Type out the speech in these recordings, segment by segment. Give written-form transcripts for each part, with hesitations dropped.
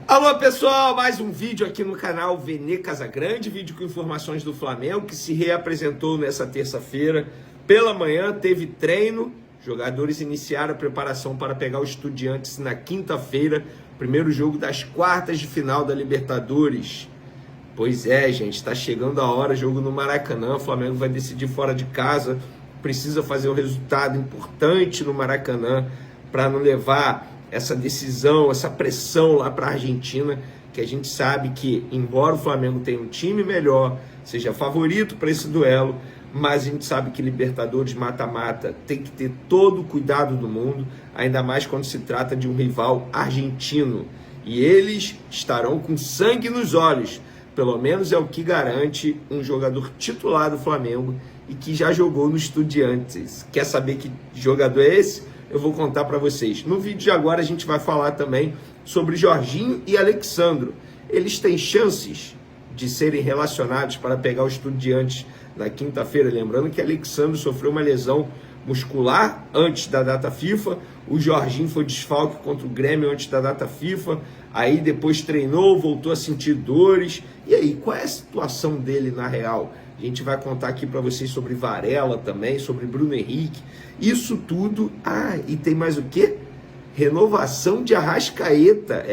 Alô pessoal, mais um vídeo aqui no canal Vene Casagrande, vídeo com informações do Flamengo, que se reapresentou nessa terça-feira. Pela manhã teve treino, jogadores iniciaram a preparação para pegar o Estudiantes na quinta-feira, primeiro jogo das quartas de final da Libertadores. Pois é, gente, está chegando a hora, jogo no Maracanã, o Flamengo vai decidir fora de casa, precisa fazer um resultado importante no Maracanã para não levar essa decisão, essa pressão lá para a Argentina, que a gente sabe que, embora o Flamengo tenha um time melhor, seja favorito para esse duelo, mas a gente sabe que Libertadores mata-mata tem que ter todo o cuidado do mundo, ainda mais quando se trata de um rival argentino. E eles estarão com sangue nos olhos, pelo menos é o que garante um jogador titular do Flamengo e que já jogou no Estudiantes. Quer saber que jogador é esse? Eu vou contar para vocês. No vídeo de agora a gente vai falar também sobre Jorginho e Alexandro. Eles têm chances de serem relacionados para pegar o Estudiantes na quinta-feira. Lembrando que Alexandro sofreu uma lesão muscular antes da data FIFA. O Jorginho foi desfalque contra o Grêmio antes da data FIFA. Aí depois treinou, voltou a sentir dores. E aí, qual é a situação dele na real? A gente vai contar aqui para vocês sobre Varela também, sobre Bruno Henrique. Isso tudo. E tem mais o quê? Renovação de Arrascaeta.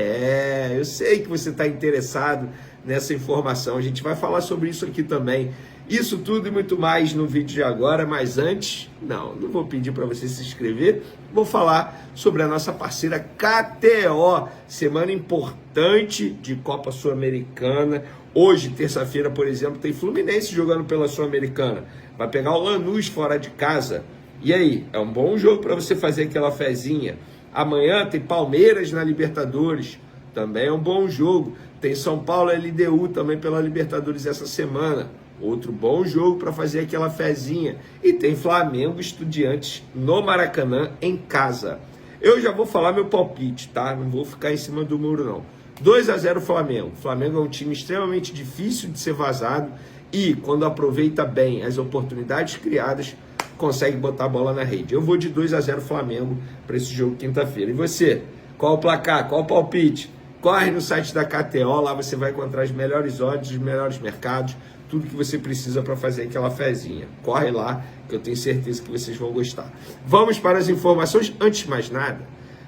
Eu sei que você está interessado nessa informação. A gente vai falar sobre isso aqui também. Isso tudo e muito mais no vídeo de agora, mas antes, não vou pedir para você se inscrever, vou falar sobre a nossa parceira KTO, semana importante de Copa Sul-Americana. Hoje, terça-feira, por exemplo, tem Fluminense jogando pela Sul-Americana, vai pegar o Lanús fora de casa, e aí, é um bom jogo para você fazer aquela fezinha. Amanhã tem Palmeiras na Libertadores, também é um bom jogo, tem São Paulo LDU também pela Libertadores essa semana. Outro bom jogo para fazer aquela fezinha. E tem Flamengo Estudiantes no Maracanã em casa. Eu já vou falar meu palpite, tá? Não vou ficar em cima do muro, não. 2-0 Flamengo. O Flamengo é um time extremamente difícil de ser vazado e, quando aproveita bem as oportunidades criadas, consegue botar a bola na rede. Eu vou de 2-0 Flamengo para esse jogo quinta-feira. E você? Qual o placar? Qual o palpite? Corre no site da KTO, lá você vai encontrar os melhores odds, os melhores mercados, tudo que você precisa para fazer aquela fezinha. Corre lá, que eu tenho certeza que vocês vão gostar. Vamos para as informações. Antes de mais nada,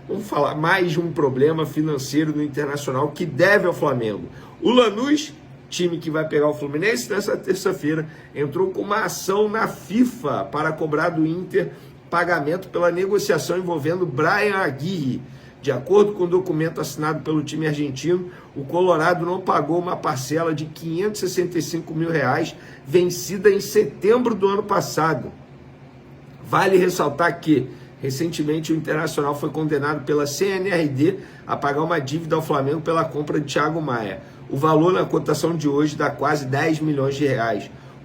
vamos falar mais de um problema financeiro no Internacional que deve ao Flamengo. O Lanús, time que vai pegar o Fluminense nessa terça-feira, entrou com uma ação na FIFA para cobrar do Inter pagamento pela negociação envolvendo Brian Aguirre. De acordo com o documento assinado pelo time argentino, o Colorado não pagou uma parcela de R$565 mil vencida em setembro do ano passado. Vale ressaltar que, recentemente, o Internacional foi condenado pela CNRD a pagar uma dívida ao Flamengo pela compra de Thiago Maia. O valor na cotação de hoje dá quase R$10 milhões.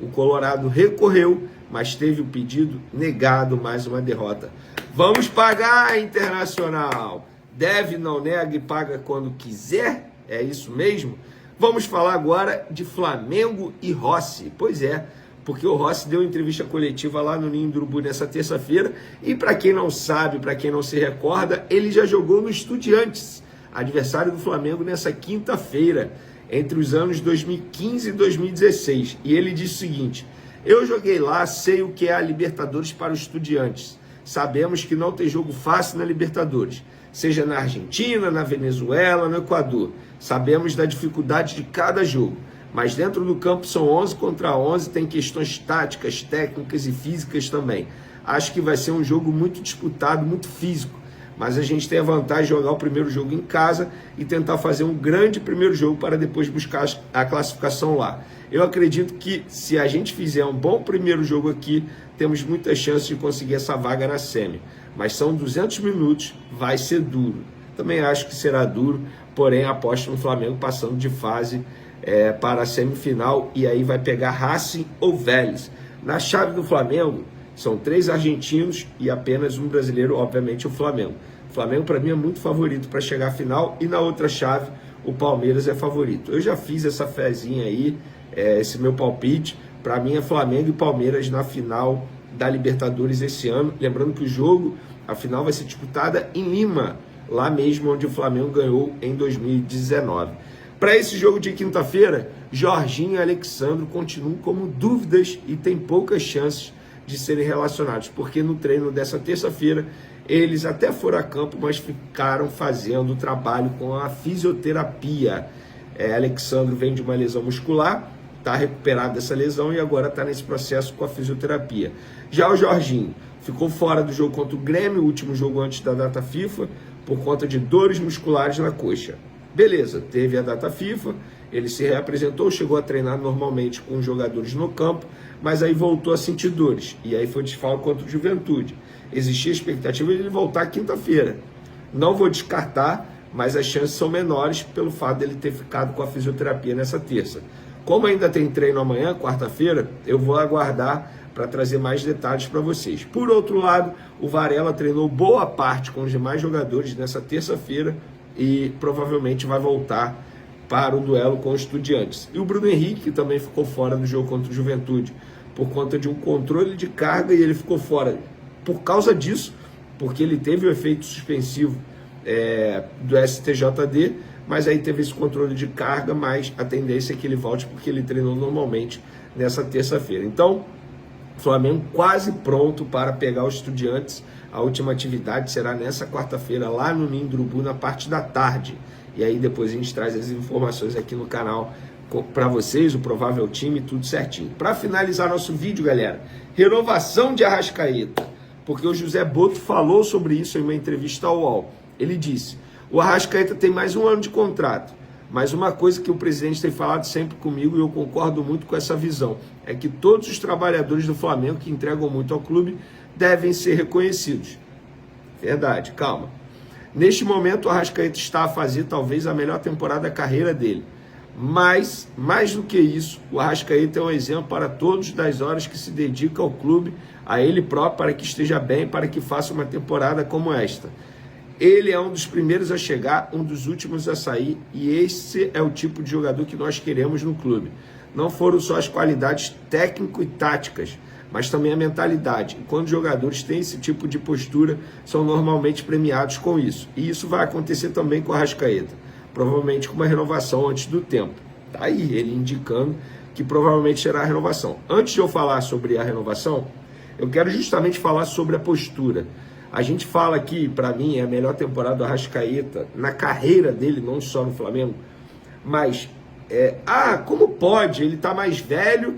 O Colorado recorreu, mas teve o pedido negado, mais uma derrota. Vamos pagar, Internacional! Deve, não nega e paga quando quiser, é isso mesmo? Vamos falar agora de Flamengo e Rossi. Pois é, porque o Rossi deu entrevista coletiva lá no Ninho do Urubu nessa terça-feira e para quem não sabe, para quem não se recorda, ele já jogou no Estudiantes, adversário do Flamengo nessa quinta-feira, entre os anos 2015 e 2016. E ele disse o seguinte: eu joguei lá, sei o que é a Libertadores para os Estudiantes. Sabemos que não tem jogo fácil na Libertadores, seja na Argentina, na Venezuela, no Equador. Sabemos da dificuldade de cada jogo, mas dentro do campo são 11 contra 11, tem questões táticas, técnicas e físicas também. Acho que vai ser um jogo muito disputado, muito físico, mas a gente tem a vantagem de jogar o primeiro jogo em casa e tentar fazer um grande primeiro jogo para depois buscar a classificação lá. Eu acredito que se a gente fizer um bom primeiro jogo aqui, temos muitas chances de conseguir essa vaga na semi. Mas são 200 minutos, vai ser duro. Também acho que será duro, porém aposto no Flamengo passando de fase para a semifinal e aí vai pegar Racing ou Vélez. Na chave do Flamengo, são 3 argentinos e apenas um brasileiro, obviamente o Flamengo. O Flamengo para mim é muito favorito para chegar à final e na outra chave o Palmeiras é favorito. Eu já fiz essa fezinha aí, esse meu palpite. Para mim é Flamengo e Palmeiras na final da Libertadores esse ano. Lembrando que a final vai ser disputada em Lima. lá mesmo onde o Flamengo ganhou em 2019. Para esse jogo de quinta-feira, Jorginho e Alexandro continuam como dúvidas e têm poucas chances de serem relacionados, porque no treino dessa terça-feira eles até foram a campo, mas ficaram fazendo trabalho com a fisioterapia. Alexandro vem de uma lesão muscular, está recuperado dessa lesão e agora está nesse processo com a fisioterapia. Já o Jorginho ficou fora do jogo contra o Grêmio, o último jogo antes da data FIFA, por conta de dores musculares na coxa. Beleza, teve a data FIFA, ele se reapresentou, chegou a treinar normalmente com os jogadores no campo, mas aí voltou a sentir dores, e aí foi desfalque contra o Juventude. Existia a expectativa de ele voltar quinta-feira. Não vou descartar, mas as chances são menores pelo fato dele ter ficado com a fisioterapia nessa terça. Como ainda tem treino amanhã, quarta-feira, eu vou aguardar para trazer mais detalhes para vocês. Por outro lado, o Varela treinou boa parte com os demais jogadores nessa terça-feira e provavelmente vai voltar para o duelo com os Estudiantes. E o Bruno Henrique, que também ficou fora do jogo contra o Juventude, por conta de um controle de carga, e ele ficou fora por causa disso, porque ele teve o efeito suspensivo do STJD, mas aí teve esse controle de carga, mas a tendência é que ele volte porque ele treinou normalmente nessa terça-feira. Então, Flamengo quase pronto para pegar os Estudiantes. A última atividade será nessa quarta-feira, lá no Ninho do Urubu, na parte da tarde. E aí depois a gente traz as informações aqui no canal para vocês, o provável time, tudo certinho. Para finalizar nosso vídeo, galera, renovação de Arrascaeta, porque o José Boto falou sobre isso em uma entrevista ao UOL. Ele disse: o Arrascaeta tem mais um ano de contrato, mas uma coisa que o presidente tem falado sempre comigo, e eu concordo muito com essa visão, é que todos os trabalhadores do Flamengo que entregam muito ao clube devem ser reconhecidos. Verdade, calma. Neste momento, o Arrascaeta está a fazer talvez a melhor temporada da carreira dele. Mas, mais do que isso, o Arrascaeta é um exemplo para todos das horas que se dedica ao clube, a ele próprio, para que esteja bem, para que faça uma temporada como esta. Ele é um dos primeiros a chegar, um dos últimos a sair, e esse é o tipo de jogador que nós queremos no clube. Não foram só as qualidades técnico e táticas, mas também a mentalidade. E quando os jogadores têm esse tipo de postura, são normalmente premiados com isso. E isso vai acontecer também com o Arrascaeta, provavelmente com uma renovação antes do tempo. Tá aí ele indicando que provavelmente será a renovação. Antes de eu falar sobre a renovação, eu quero justamente falar sobre a postura. A gente fala que, para mim, é a melhor temporada do Arrascaeta na carreira dele, não só no Flamengo, mas, como pode? Ele tá mais velho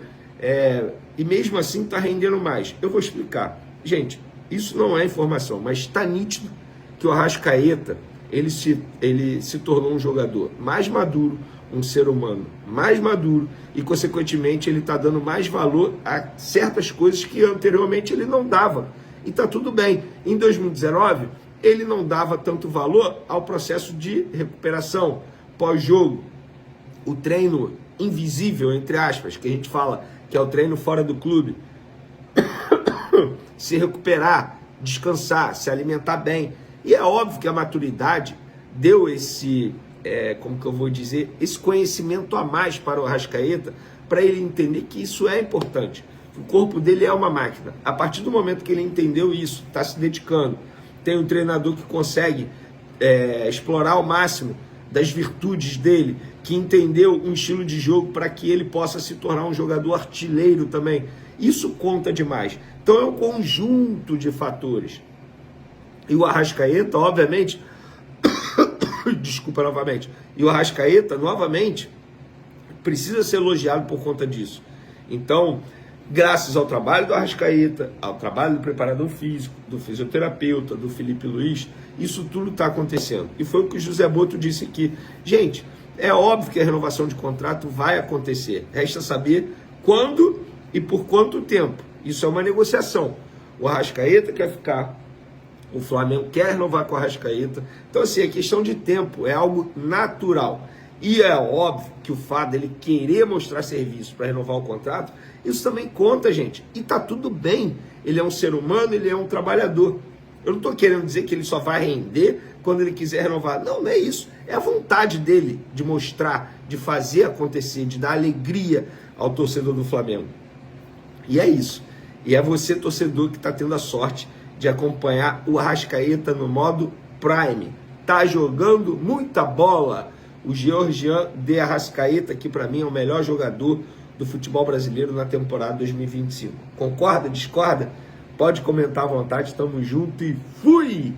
e mesmo assim tá rendendo mais. Eu vou explicar. Gente, isso não é informação, mas está nítido que o Arrascaeta, ele se tornou um jogador mais maduro, um ser humano mais maduro, e consequentemente ele está dando mais valor a certas coisas que anteriormente ele não dava. E está tudo bem. Em 2019, ele não dava tanto valor ao processo de recuperação pós-jogo, o treino invisível, entre aspas, que a gente fala que é o treino fora do clube, se recuperar, descansar, se alimentar bem. E é óbvio que a maturidade deu esse, esse conhecimento a mais para o Arrascaeta, para ele entender que isso é importante. O corpo dele é uma máquina. A partir do momento que ele entendeu isso, está se dedicando, tem um treinador que consegue explorar ao máximo das virtudes dele, que entendeu um estilo de jogo para que ele possa se tornar um jogador artilheiro também. Isso conta demais. Então é um conjunto de fatores. E o Arrascaeta, obviamente, desculpa novamente, e o Arrascaeta, novamente, precisa ser elogiado por conta disso. Então, graças ao trabalho do Arrascaeta, ao trabalho do preparador físico, do fisioterapeuta, do Felipe Luiz, isso tudo está acontecendo. E foi o que o José Boto disse aqui. Gente, é óbvio que a renovação de contrato vai acontecer. Resta saber quando e por quanto tempo. Isso é uma negociação. O Arrascaeta quer ficar, o Flamengo quer renovar com o Arrascaeta. Então, assim, é questão de tempo, é algo natural. E é óbvio que o fato dele querer mostrar serviço para renovar o contrato, isso também conta, gente. E tá tudo bem. Ele é um ser humano, ele é um trabalhador. Eu não estou querendo dizer que ele só vai render quando ele quiser renovar. Não, não é isso. É a vontade dele de mostrar, de fazer acontecer, de dar alegria ao torcedor do Flamengo. E é isso. E é você, torcedor, que está tendo a sorte de acompanhar o Arrascaeta no modo Prime. tá jogando muita bola. O Georgian de Arrascaeta, que para mim é o melhor jogador do futebol brasileiro na temporada 2025. Concorda? Discorda? Pode comentar à vontade, tamo junto e fui!